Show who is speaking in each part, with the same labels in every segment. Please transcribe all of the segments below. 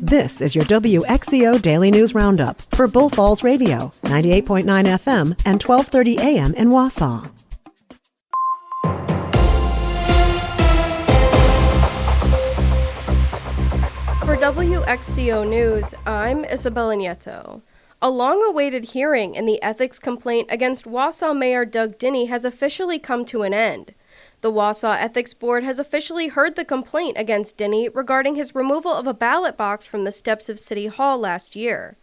Speaker 1: This is your WXCO Daily News Roundup for Bull Falls Radio, 98.9 FM and 1230 AM in Wausau.
Speaker 2: For WXCO News, I'm Isabella Nieto. A long-awaited hearing in the ethics complaint against Wausau Mayor Doug Dinny has officially come to an end. The Wausau Ethics Board has officially heard the complaint against Dinny regarding his removal of a ballot box from the steps of City Hall last year.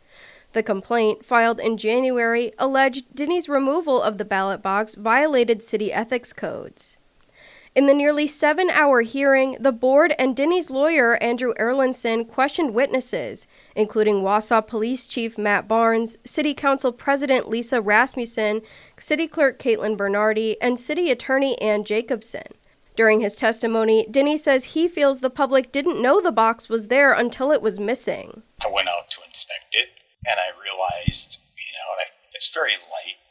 Speaker 2: The complaint, filed in January, alleged Dinny's removal of the ballot box violated city ethics codes. In the nearly 7-hour hearing, the board and Dinny's lawyer, Andrew Erlandson, questioned witnesses, including Wausau Police Chief Matt Barnes, City Council President Lisa Rasmussen, City Clerk Caitlin Bernardi, and City Attorney Ann Jacobson. During his testimony, Dinny says he feels the public didn't know the box was there until it was missing.
Speaker 3: I went out to inspect it, and I realized, it's very light.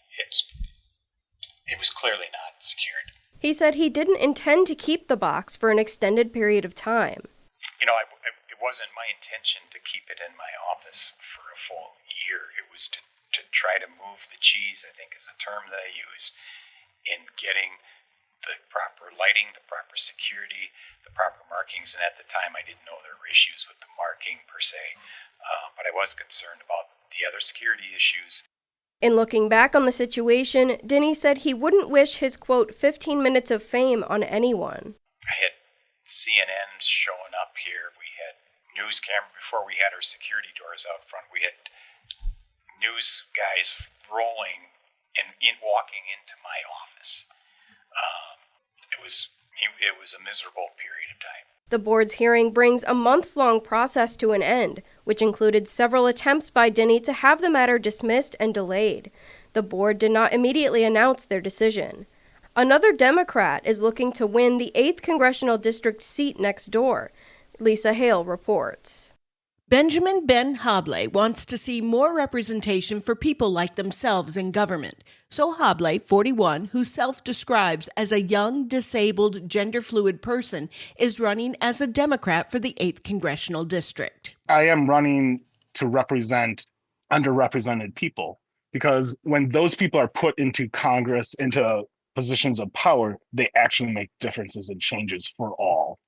Speaker 3: It was clearly not secured.
Speaker 2: He said he didn't intend to keep the box for an extended period of time.
Speaker 3: It wasn't my intention to keep it in my office for a full year. It was to try to move the cheese, I think is the term that I use, in getting the proper lighting, the proper security, the proper markings. And at the time, I didn't know there were issues with the marking per se, but I was concerned about the other security issues.
Speaker 2: In looking back on the situation, Dinny said he wouldn't wish his, quote, 15 minutes of fame on anyone.
Speaker 3: I had CNN showing up here. We had news camera before we had our security doors out front. We had news guys rolling and walking into my office. It was a miserable period of time.
Speaker 2: The board's hearing brings a months-long process to an end, which included several attempts by Dinny to have the matter dismissed and delayed. The board did not immediately announce their decision. Another Democrat is looking to win the 8th Congressional District seat next door. Lisa Hale reports.
Speaker 4: Benjamin Ben Hable wants to see more representation for people like themselves in government. So Hable, 41, who self-describes as a young, disabled, gender-fluid person, is running as a Democrat for the 8th Congressional District.
Speaker 5: I am running to represent underrepresented people, because when those people are put into Congress, into positions of power, they actually make differences and changes for all.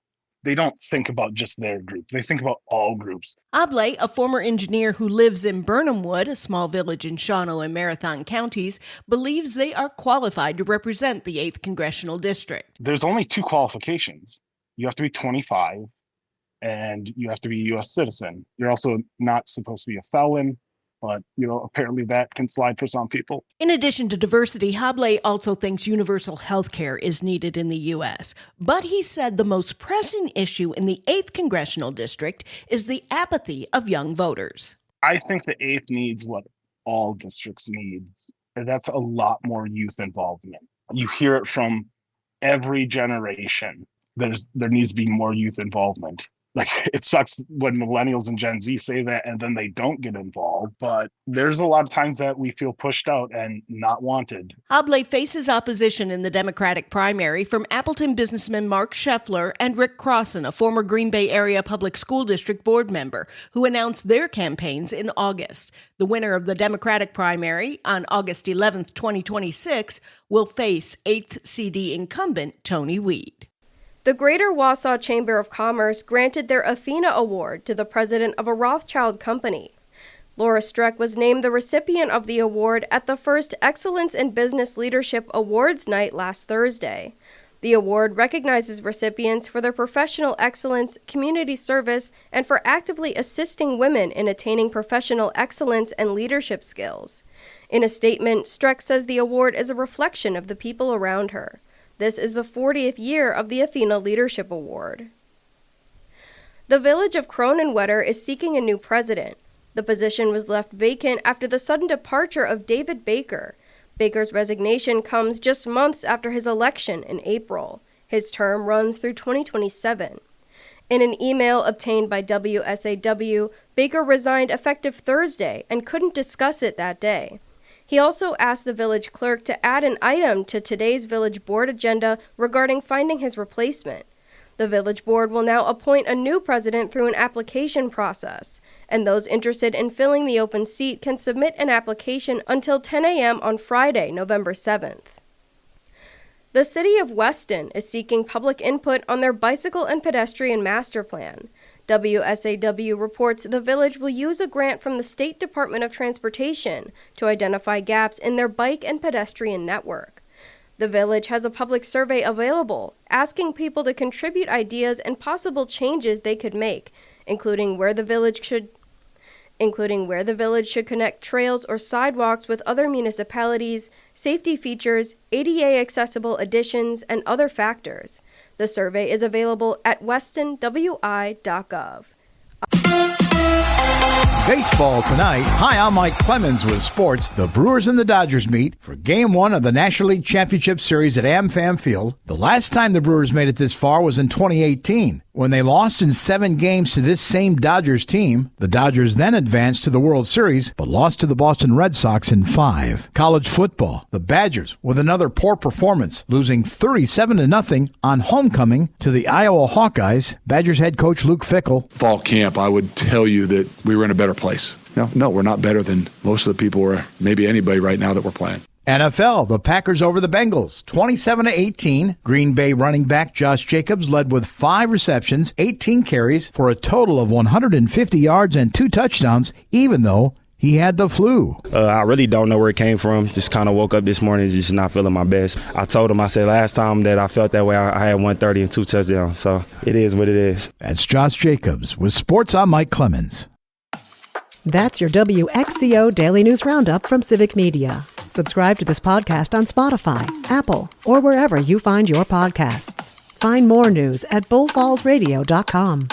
Speaker 5: They don't think about just their group. They think about all groups.
Speaker 4: Hable, a former engineer who lives in Burnhamwood, a small village in Shawano and Marathon counties, believes they are qualified to represent the 8th Congressional District.
Speaker 5: There's only 2 qualifications. You have to be 25 and you have to be a U.S. citizen. You're also not supposed to be a felon, but, apparently that can slide for some people.
Speaker 4: In addition to diversity, Hable also thinks universal health care is needed in the U.S. But he said the most pressing issue in the 8th Congressional District is the apathy of young voters.
Speaker 5: I think the 8th needs what all districts need, and that's a lot more youth involvement. You hear it from every generation. There needs to be more youth involvement. It sucks when millennials and Gen Z say that and then they don't get involved, but there's a lot of times that we feel pushed out and not wanted.
Speaker 4: Hable faces opposition in the Democratic primary from Appleton businessman Mark Scheffler and Rick Crossan, a former Green Bay Area Public School District board member, who announced their campaigns in August. The winner of the Democratic primary on August 11th, 2026, will face 8th CD incumbent Tony Weed.
Speaker 2: The Greater Wausau Chamber of Commerce granted their Athena Award to the president of a Rothschild company. Laura Streck was named the recipient of the award at the first Excellence in Business Leadership Awards night last Thursday. The award recognizes recipients for their professional excellence, community service, and for actively assisting women in attaining professional excellence and leadership skills. In a statement, Streck says the award is a reflection of the people around her. This is the 40th year of the Athena Leadership Award. The village of Cronenwetter is seeking a new president. The position was left vacant after the sudden departure of David Baker. Baker's resignation comes just months after his election in April. His term runs through 2027. In an email obtained by WSAW, Baker resigned effective Thursday and couldn't discuss it that day. He also asked the village clerk to add an item to today's village board agenda regarding finding his replacement. The village board will now appoint a new president through an application process, and those interested in filling the open seat can submit an application until 10 a.m. on Friday, November 7th. The city of Weston is seeking public input on their bicycle and pedestrian master plan. WSAW reports the village will use a grant from the State Department of Transportation to identify gaps in their bike and pedestrian network. The village has a public survey available, asking people to contribute ideas and possible changes they could make, including where the village should connect trails or sidewalks with other municipalities, safety features, ADA accessible additions, and other factors. The survey is available at westonwi.gov.
Speaker 6: Baseball tonight. Hi, I'm Mike Clemens with sports. The Brewers and the Dodgers meet for Game 1 of the National League Championship Series at AmFam Field. The last time the Brewers made it this far was in 2018, when they lost in 7 games to this same Dodgers team. The Dodgers then advanced to the World Series, but lost to the Boston Red Sox in 5. College football. The Badgers, with another poor performance, losing 37-0 on homecoming to the Iowa Hawkeyes. Badgers head coach Luke Fickell.
Speaker 7: Fall camp, I would tell you that we were in a better place. No, we're not better than most of the people or maybe anybody right now that we're playing.
Speaker 6: NFL, the Packers over the Bengals, 27-18. Green Bay running back Josh Jacobs led with 5 receptions, 18 carries for a total of 150 yards and 2 touchdowns, even though he had the flu.
Speaker 8: I really don't know where it came from. Just kind of woke up this morning just not feeling my best. I told him, I said last time that I felt that way, I had 130 and 2 touchdowns. So it is what it is.
Speaker 6: That's Josh Jacobs with Sports. I'm Mike Clemens.
Speaker 1: That's your WXCO Daily News Roundup from Civic Media. Subscribe to this podcast on Spotify, Apple, or wherever you find your podcasts. Find more news at bullfallsradio.com.